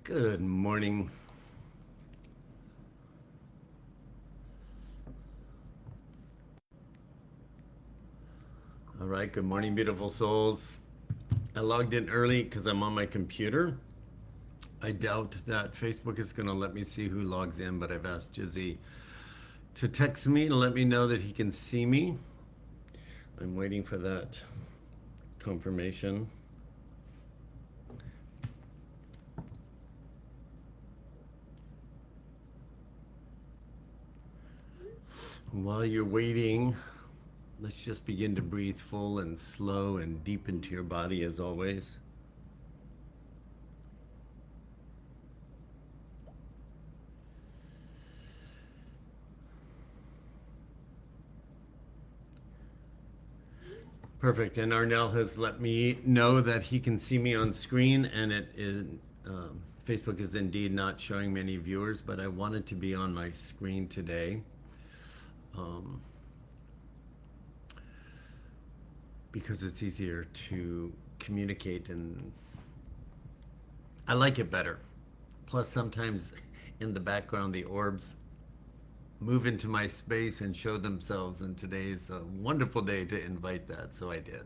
Good morning. All right, good morning, beautiful souls. I logged in early because I'm on my computer. I doubt that Facebook is going to let me see who logs in, but I've asked Jizzy to text me to let me know that he can see me. I'm waiting for that confirmation. While you're waiting, let's just begin to breathe full and slow and deep into your body as always. Perfect. And Arnell has let me know that he can see me on screen, and it is Facebook is indeed not showing many viewers, but I wanted to be on my screen today because it's easier to communicate, and I like it better. Plus, sometimes in the background, the orbs move into my space and show themselves, and today is a wonderful day to invite that, so I did.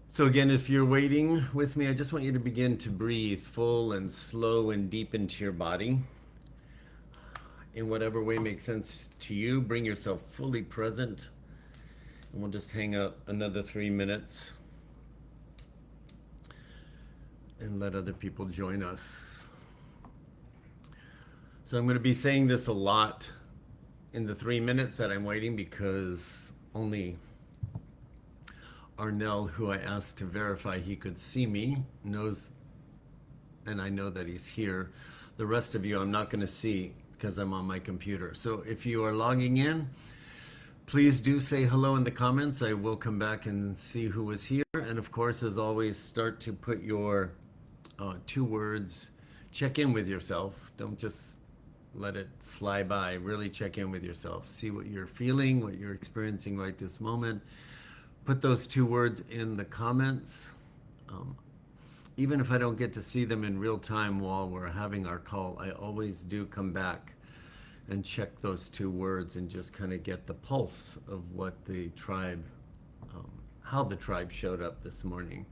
So again, if you're waiting with me, I just want you to begin to breathe full and slow and deep into your body. In whatever way makes sense to you, bring yourself fully present. And we'll just hang out another 3 minutes and let other people join us. So I'm going to be saying this a lot in the 3 minutes that I'm waiting, because only Arnell, who I asked to verify he could see me, knows, and I know that he's here. The rest of you I'm not going to see because I'm on my computer. So if you are logging in, please do say hello in the comments. I will come back and see who was here. And of course, as always, start to put your 2 words. Check in with yourself. Don't just let it fly by. Really check in with yourself. See what you're feeling, what you're experiencing right this moment. Put those 2 words in the comments. Even if I don't get to see them in real time while we're having our call, I always do come back and check those 2 words and just kind of get the pulse of what the tribe, how the tribe showed up this morning.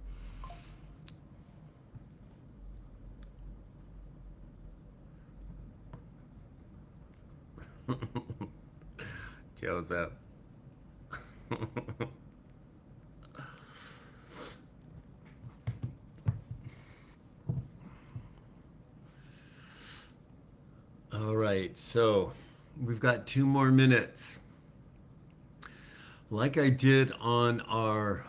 Joe's up. All right, so we've got 2 more minutes. Like I did on our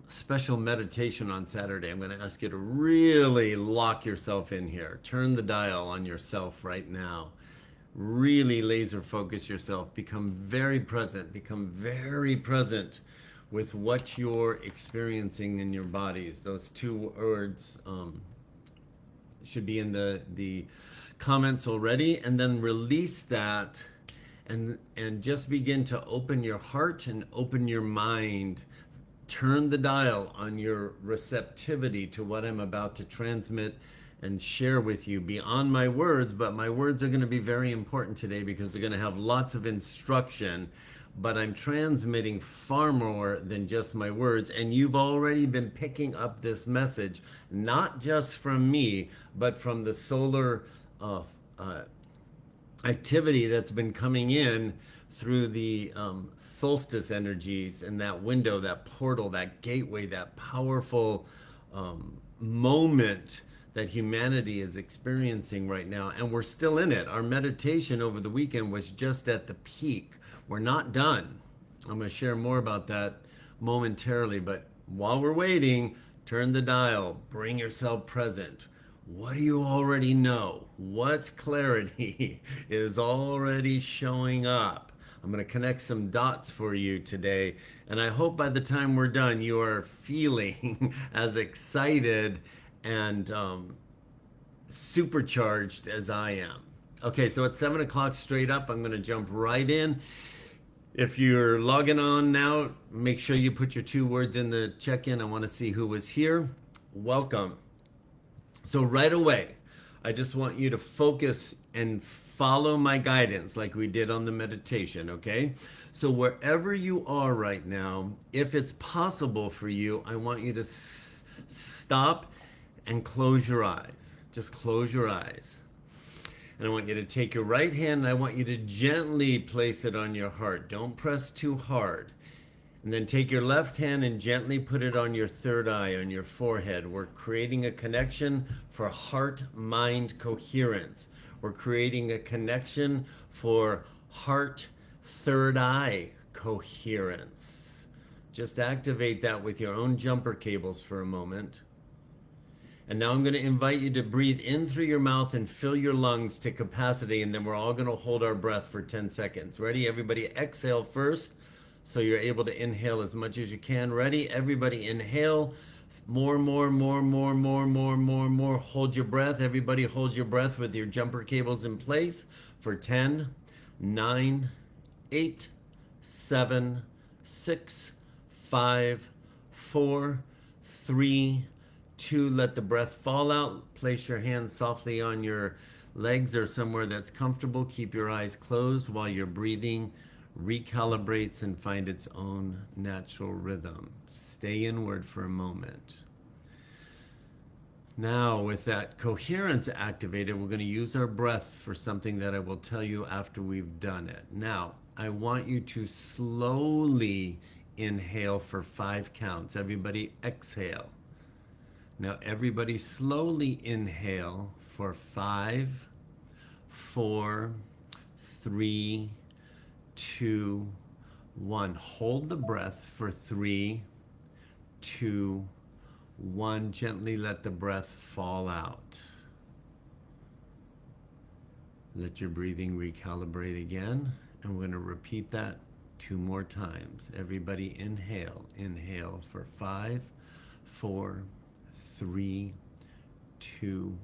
special meditation on Saturday, I'm going to ask you to really lock yourself in here. Turn the dial on yourself right now. Really laser focus yourself. Become very present. Become very present with what you're experiencing in your bodies. Those 2 words should be in the comments already, and then release that and just begin to open your heart and open your mind. Turn the dial on your receptivity to what I'm about to transmit and share with you beyond my words. But my words are going to be very important today because they're going to have lots of instruction, but I'm transmitting far more than just my words. And you've already been picking up this message, not just from me, but from the solar activity that's been coming in through the solstice energies, and that window, that portal, that gateway, that powerful moment that humanity is experiencing right now. And we're still in it. Our meditation over the weekend was just at the peak. We're not done. I'm going to share more about that momentarily, but while we're waiting, turn the dial, bring yourself present. What do you already know? What clarity is already showing up? I'm going to connect some dots for you today, and I hope by the time we're done, you are feeling as excited and supercharged as I am. Okay, so at 7 o'clock straight up, I'm going to jump right in. If you're logging on now, make sure you put your 2 words in the check-in. I want to see who was here. Welcome. So right away, I just want you to focus and follow my guidance like we did on the meditation, okay? So wherever you are right now, if it's possible for you, I want you to stop and close your eyes. Just close your eyes. And I want you to take your right hand and I want you to gently place it on your heart. Don't press too hard. And then take your left hand and gently put it on your third eye, on your forehead. We're creating a connection for heart-mind coherence. We're creating a connection for heart third eye coherence. Just activate that with your own jumper cables for a moment. And now I'm going to invite you to breathe in through your mouth and fill your lungs to capacity, and then we're all going to hold our breath for 10 seconds. Ready? Everybody exhale first so you're able to inhale as much as you can. Ready? Everybody inhale. More. Hold your breath. Everybody hold your breath with your jumper cables in place for 10, 9, 8, 7, 6, 5, 4, 3, 2, let the breath fall out. Place your hands softly on your legs or somewhere that's comfortable. Keep your eyes closed while your breathing recalibrates and find its own natural rhythm. Stay inward for a moment. Now, with that coherence activated, we're going to use our breath for something that I will tell you after we've done it. Now, I want you to slowly inhale for 5 counts. Everybody exhale. Now everybody slowly inhale for 5, 4, 3, 2, 1. Hold the breath for 3, 2, 1. Gently let the breath fall out. Let your breathing recalibrate again. And we're going to repeat that 2 more times. Everybody inhale. Inhale for 5, 4, 3, 2,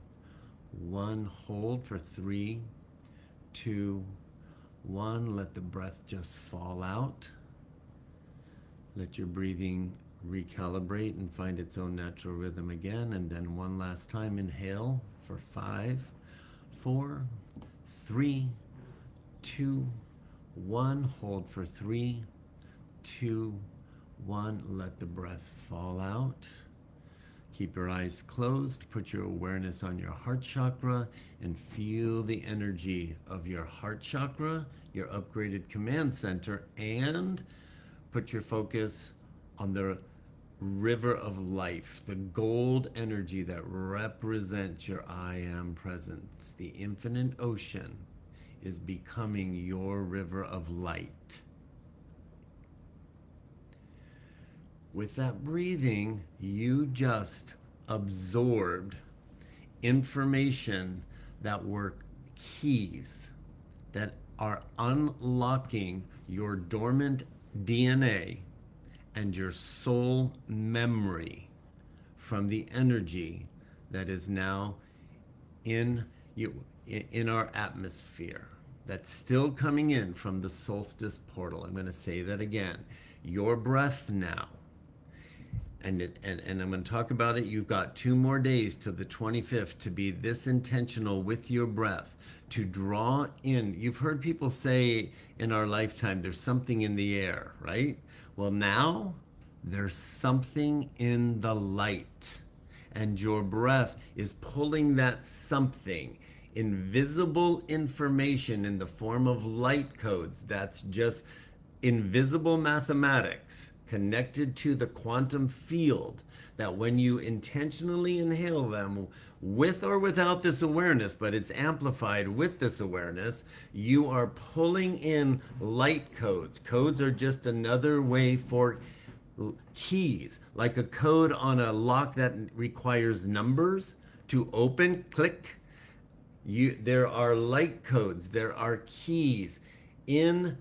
1. Hold for 3, 2, 1. Let the breath just fall out. Let your breathing recalibrate and find its own natural rhythm again. And then one last time, inhale for 5, 4, 3, 2, 1. Hold for 3, 2, 1. Let the breath fall out. Keep your eyes closed. Put your awareness on your heart chakra and feel the energy of your heart chakra, your upgraded command center, and put your focus on the river of life, the gold energy that represents your I am presence. The infinite ocean is becoming your river of light. With that breathing, you just absorbed information that were keys that are unlocking your dormant DNA and your soul memory from the energy that is now in our atmosphere, that's still coming in from the solstice portal. I'm going to say that again. Your breath now. And I'm going to talk about it. You've got 2 more days to the 25th to be this intentional with your breath, to draw in. You've heard people say in our lifetime, there's something in the air, right? Well, now there's something in the light. And your breath is pulling that something, invisible information in the form of light codes. That's just invisible mathematics connected to the quantum field, that when you intentionally inhale them with or without this awareness, but it's amplified with this awareness, you are pulling in light codes. Codes are just another way for keys, like a code on a lock that requires numbers to open, click. There are light codes, there are keys in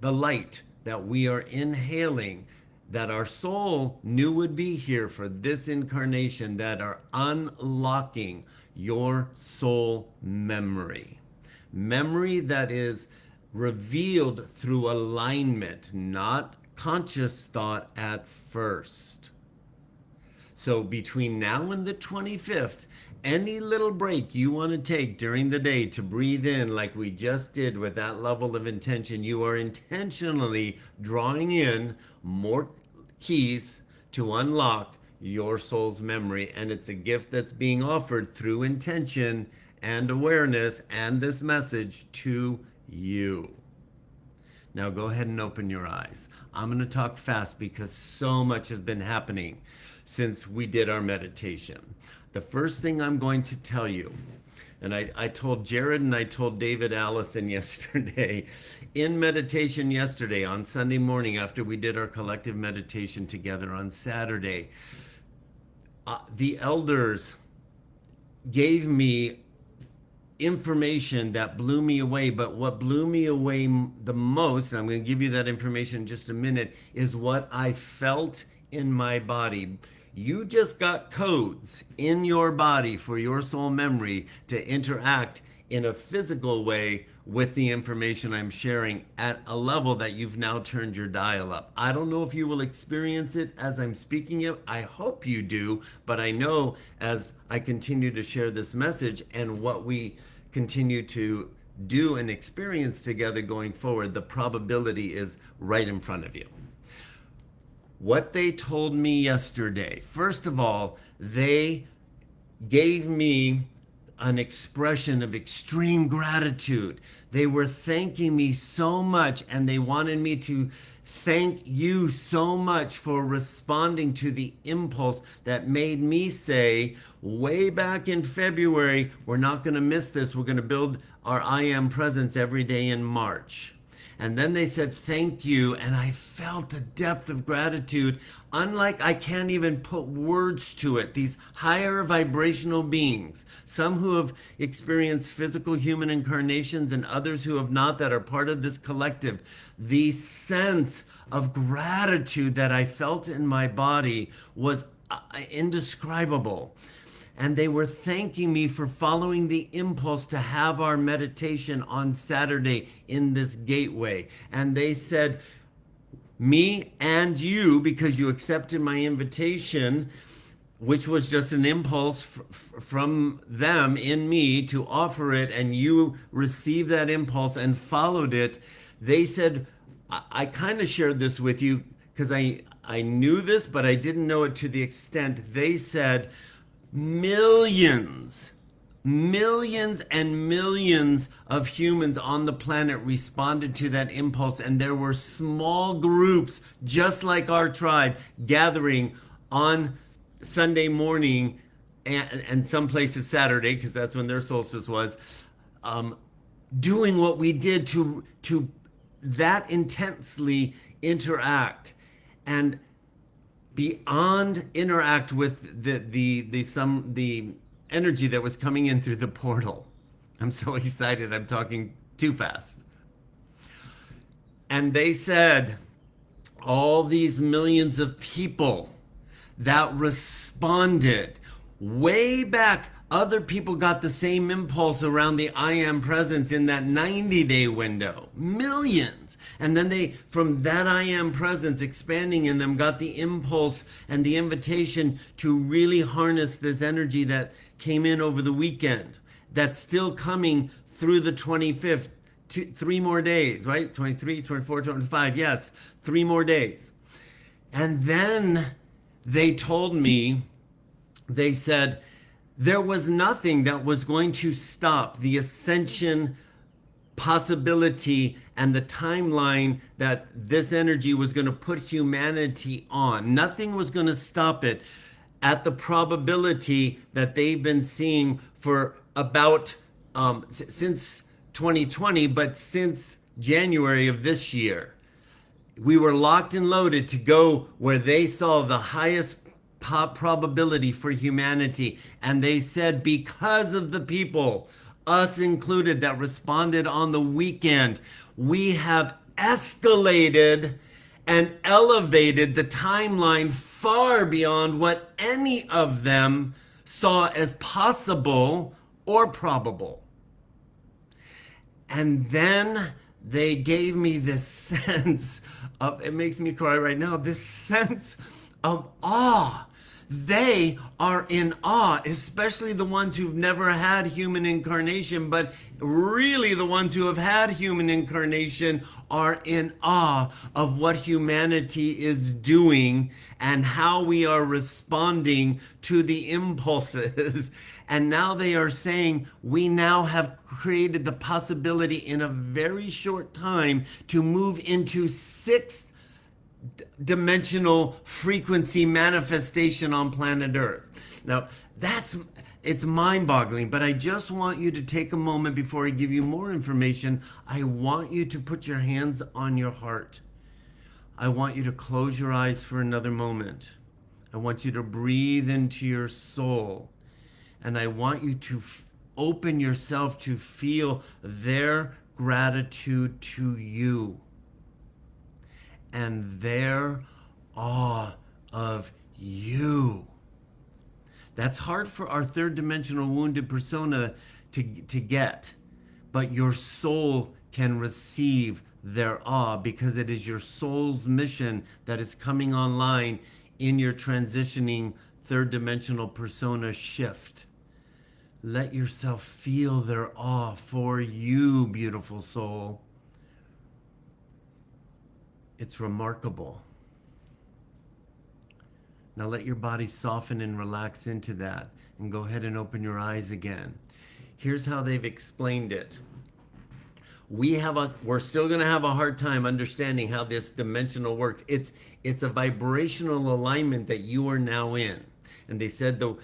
the light that we are inhaling, that our soul knew would be here for this incarnation, that are unlocking your soul memory. Memory that is revealed through alignment, not conscious thought at first. So between now and the 25th, any little break you want to take during the day to breathe in, like we just did with that level of intention, you are intentionally drawing in more keys to unlock your soul's memory. And it's a gift that's being offered through intention and awareness and this message to you. Now go ahead and open your eyes. I'm going to talk fast because so much has been happening since we did our meditation. The first thing I'm going to tell you, and I told Jared and I told David Allison yesterday, in meditation yesterday on Sunday morning after we did our collective meditation together on Saturday, the elders gave me information that blew me away. But what blew me away the most, and I'm going to give you that information in just a minute, is what I felt in my body. You just got codes in your body for your soul memory to interact in a physical way with the information I'm sharing at a level that you've now turned your dial up. I don't know if you will experience it as I'm speaking it. I hope you do, but I know as I continue to share this message and what we continue to do and experience together going forward, the probability is right in front of you. What they told me yesterday, first of all, they gave me an expression of extreme gratitude. They were thanking me so much, and they wanted me to thank you so much for responding to the impulse that made me say, way back in February, we're not going to miss this. We're going to build our I Am presence every day in March. And then they said, thank you. And I felt a depth of gratitude, unlike I can't even put words to it. These higher vibrational beings, some who have experienced physical human incarnations and others who have not, that are part of this collective, the sense of gratitude that I felt in my body was indescribable. And they were thanking me for following the impulse to have our meditation on Saturday in this gateway. And they said, me and you, because you accepted my invitation, which was just an impulse from them in me to offer it, and you received that impulse and followed it. They said, I kind of shared this with you because I knew this, but I didn't know it to the extent. They said, millions and millions of humans on the planet responded to that impulse, and there were small groups just like our tribe gathering on Sunday morning and some places Saturday, because that's when their solstice was, doing what we did to that intensely interact and beyond interact with the energy that was coming in through the portal. I'm so excited, I'm talking too fast. And they said, all these millions of people that responded way back, other people got the same impulse around the I Am presence in that 90-day window. Millions. And then they, from that I Am presence expanding in them, got the impulse and the invitation to really harness this energy that came in over the weekend. That's still coming through the 25th. 3 more days, right? 23, 24, 25. Yes, 3 more days. And then they told me, they said, there was nothing that was going to stop the ascension possibility and the timeline that this energy was going to put humanity on. Nothing was going to stop it at the probability that they've been seeing for about since 2020, but since January of this year. We were locked and loaded to go where they saw the highest probability for humanity. And they said, because of the people, us included, that responded on the weekend, we have escalated and elevated the timeline far beyond what any of them saw as possible or probable. And then they gave me this sense of, it makes me cry right now, this sense of awe They are in awe, especially the ones who've never had human incarnation, but really the ones who have had human incarnation are in awe of what humanity is doing and how we are responding to the impulses. And now they are saying we now have created the possibility in a very short time to move into sixth dimensional frequency manifestation on planet Earth. Now, it's mind-boggling, but I just want you to take a moment before I give you more information. I want you to put your hands on your heart. I want you to close your eyes for another moment. I want you to breathe into your soul, and I want you to open yourself to feel their gratitude to you and their awe of you. That's hard for our third dimensional wounded persona to get, but your soul can receive their awe because it is your soul's mission that is coming online in your transitioning third dimensional persona shift. Let yourself feel their awe for you, beautiful soul. It's remarkable. Now let your body soften and relax into that, and go ahead and open your eyes again. Here's how they've explained it. We're still going to have a hard time understanding how this dimensional works. It's a vibrational alignment that you are now in. And they said though,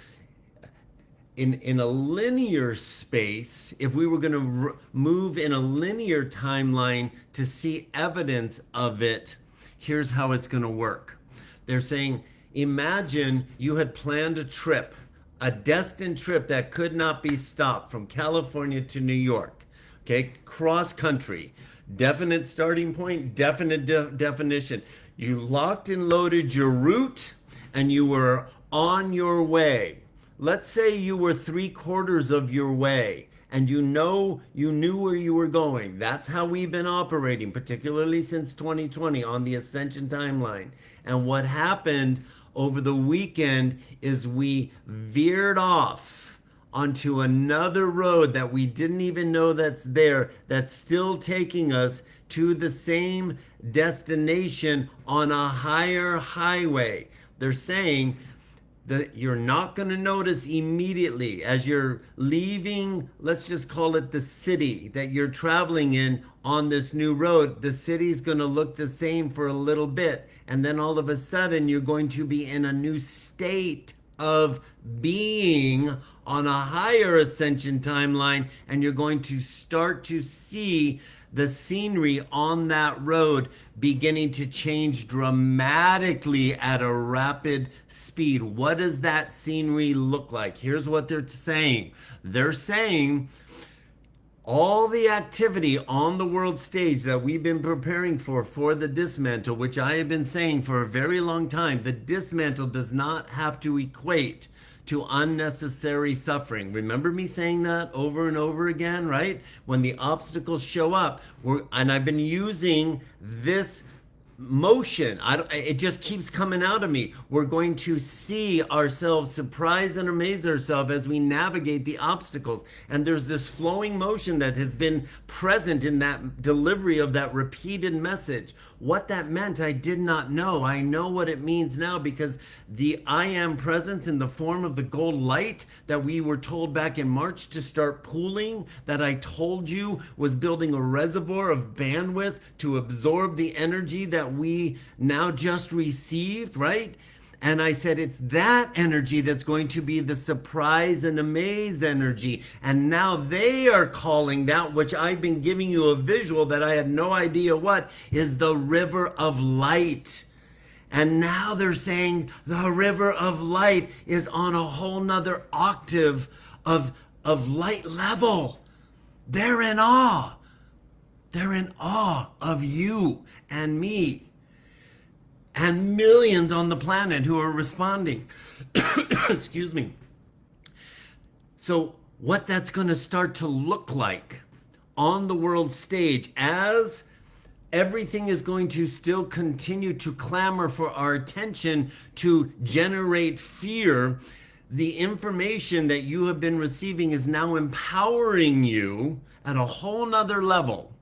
in a linear space, if we were going to move in a linear timeline to see evidence of it, here's how it's going to work. They're saying, imagine you had planned a trip, a destined trip that could not be stopped from California to New York. Okay, cross country, definite starting point, definite definition. You locked and loaded your route and you were on your way. Let's say you were 3/4 of your way and you knew where you were going. That's how we've been operating, particularly since 2020 on the Ascension timeline. And what happened over the weekend is we veered off onto another road that we didn't even know that's there, that's still taking us to the same destination on a higher highway. They're saying that you're not going to notice immediately as you're leaving, let's just call it the city that you're traveling in on this new road. The city's going to look the same for a little bit, and then all of a sudden you're going to be in a new state of being on a higher ascension timeline, and you're going to start to see the scenery on that road beginning to change dramatically at a rapid speed. What does that scenery look like? Here's what they're saying. They're saying all the activity on the world stage that we've been preparing for the dismantle, which I have been saying for a very long time, the dismantle does not have to equate to unnecessary suffering. Remember me saying that over and over again, right? When the obstacles show up, and I've been using this motion, it just keeps coming out of me. We're going to see ourselves surprise and amaze ourselves as we navigate the obstacles. And there's this flowing motion that has been present in that delivery of that repeated message. What that meant, I did not know. I know what it means now, because the I am presence in the form of the gold light that we were told back in March to start pooling, that I told you was building a reservoir of bandwidth to absorb the energy that we now just received, right? And I said, it's that energy that's going to be the surprise and amaze energy. And now they are calling that, which I've been giving you a visual that I had no idea what, is the river of light. And now they're saying the river of light is on a whole nother octave of light level. They're in awe. They're in awe of you and me and millions on the planet who are responding. Excuse me. So what that's going to start to look like on the world stage as everything is going to still continue to clamor for our attention to generate fear. The information that you have been receiving is now empowering you at a whole nother level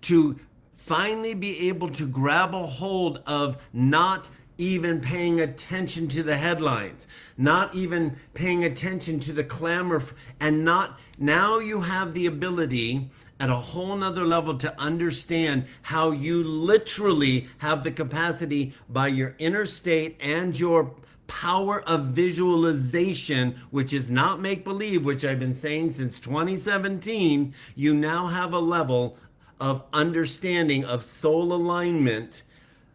to finally be able to grab a hold of not even paying attention to the headlines, not even paying attention to the clamor, and not, now you have the ability at a whole nother level to understand how you literally have the capacity by your inner state and your power of visualization, which is not make-believe, which I've been saying since 2017. You now have a level of understanding of soul alignment,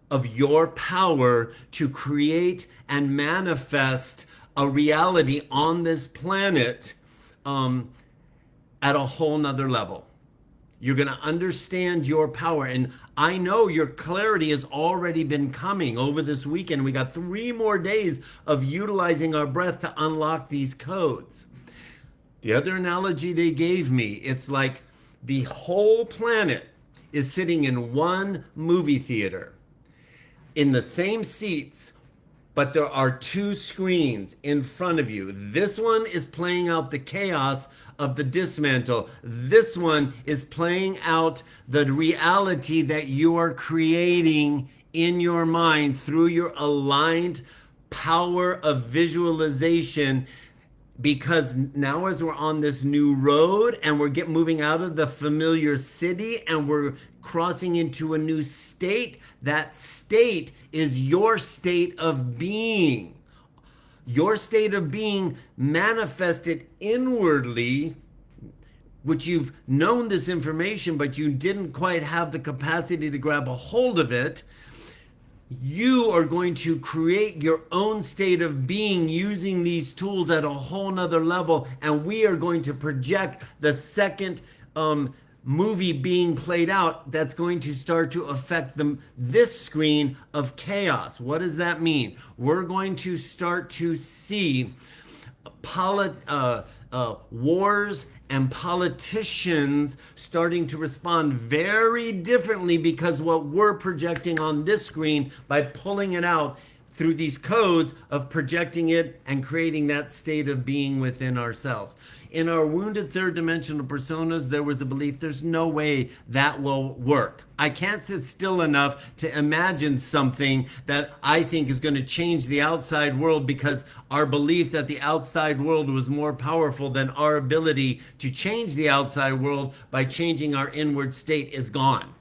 of your power to create and manifest a reality on this planet at a whole nother level. You're going to understand your power. And I know your clarity has already been coming over this weekend. We got 3 more days of utilizing our breath to unlock these codes. The other analogy they gave me, it's like the whole planet is sitting in one movie theater in the same seats, but there are 2 screens in front of you. This one is playing out the chaos of the dismantle. This one is playing out the reality that you are creating in your mind through your aligned power of visualization. Because now as we're on this new road and we're moving out of the familiar city and we're crossing into a new state, that state is your state of being. Your state of being manifested inwardly, which you've known this information, but you didn't quite have the capacity to grab a hold of it. You are going to create your own state of being using these tools at a whole nother level. And we are going to project the second movie being played out that's going to start to affect this screen of chaos. What does that mean? We're going to start to see wars and politicians starting to respond very differently because what we're projecting on this screen by pulling it out through these codes of projecting it and creating that state of being within ourselves. In our wounded third dimensional personas, there was a belief there's no way that will work. I can't sit still enough to imagine something that I think is going to change the outside world, because our belief that the outside world was more powerful than our ability to change the outside world by changing our inward state is gone.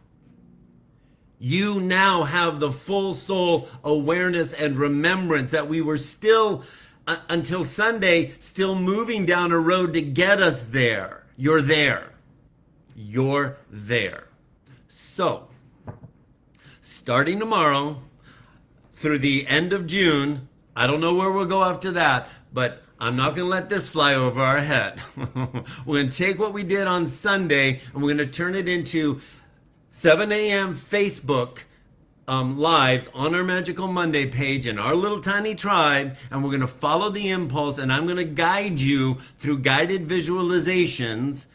You now have the full soul awareness and remembrance that we were still, until Sunday, still moving down a road to get us there. You're there. You're there. So, starting tomorrow through the end of June, I don't know where we'll go after that, but I'm not going to let this fly over our head. We're going to take what we did on Sunday and we're going to turn it into 7 a.m. Facebook lives on our Magical Monday page in our little tiny tribe, and we're going to follow the impulse, and I'm going to guide you through guided visualizations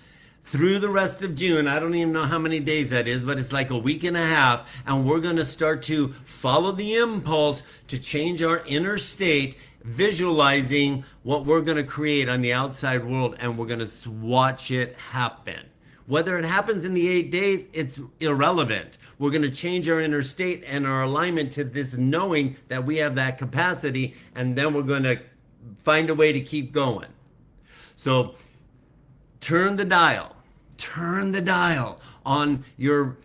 through the rest of June. I don't even know how many days that is, but it's like a week and a half, and we're going to start to follow the impulse to change our inner state, visualizing what we're going to create on the outside world, and we're going to watch it happen. Whether it happens in the 8 days, it's irrelevant. We're going to change our inner state and our alignment to this knowing that we have that capacity, and then we're going to find a way to keep going. So turn the dial on your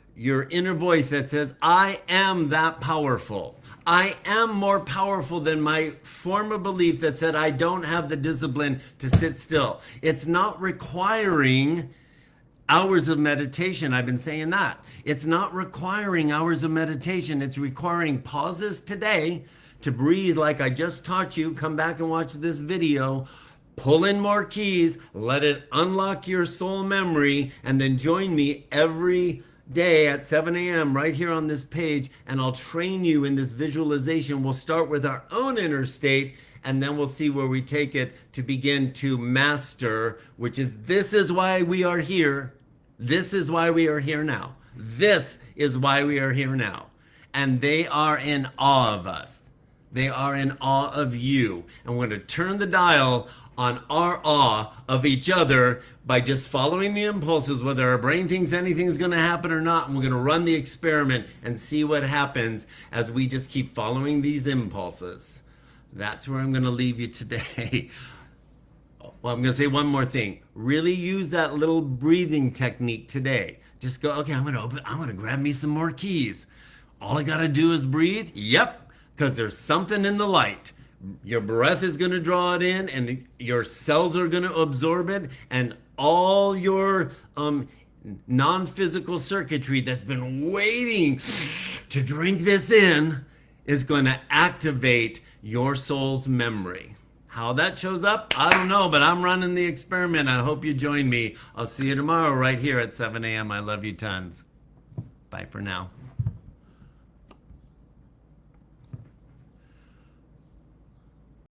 inner voice that says, I am that powerful. I am more powerful than my former belief that said I don't have the discipline to sit still. It's not requiring hours of meditation. I've been saying that. It's not requiring hours of meditation. It's requiring pauses today to breathe like I just taught you. Come back and watch this video. Pull in more keys. Let it unlock your soul memory. And then join me every day at 7 a.m. right here on this page. And I'll train you in this visualization. We'll start with our own inner state, and then we'll see where we take it to begin to master, which is, this is why we are here. This is why we are here now. This is why we are here now. And they are in awe of us. They are in awe of you. And we're going to turn the dial on our awe of each other by just following the impulses, whether our brain thinks anything's going to happen or not. And we're going to run the experiment and see what happens as we just keep following these impulses. That's where I'm going to leave you today. Well, I'm going to say one more thing. Really use that little breathing technique today. Just go, okay, I'm going to grab me some more keys. All I got to do is breathe. Yep. Because there's something in the light. Your breath is going to draw it in, and your cells are going to absorb it, and all your non-physical circuitry that's been waiting to drink this in is going to activate your soul's memory. How that shows up, I don't know, but I'm running the experiment. I hope you join me. I'll see you tomorrow right here at 7 a.m. I love you tons. Bye for now.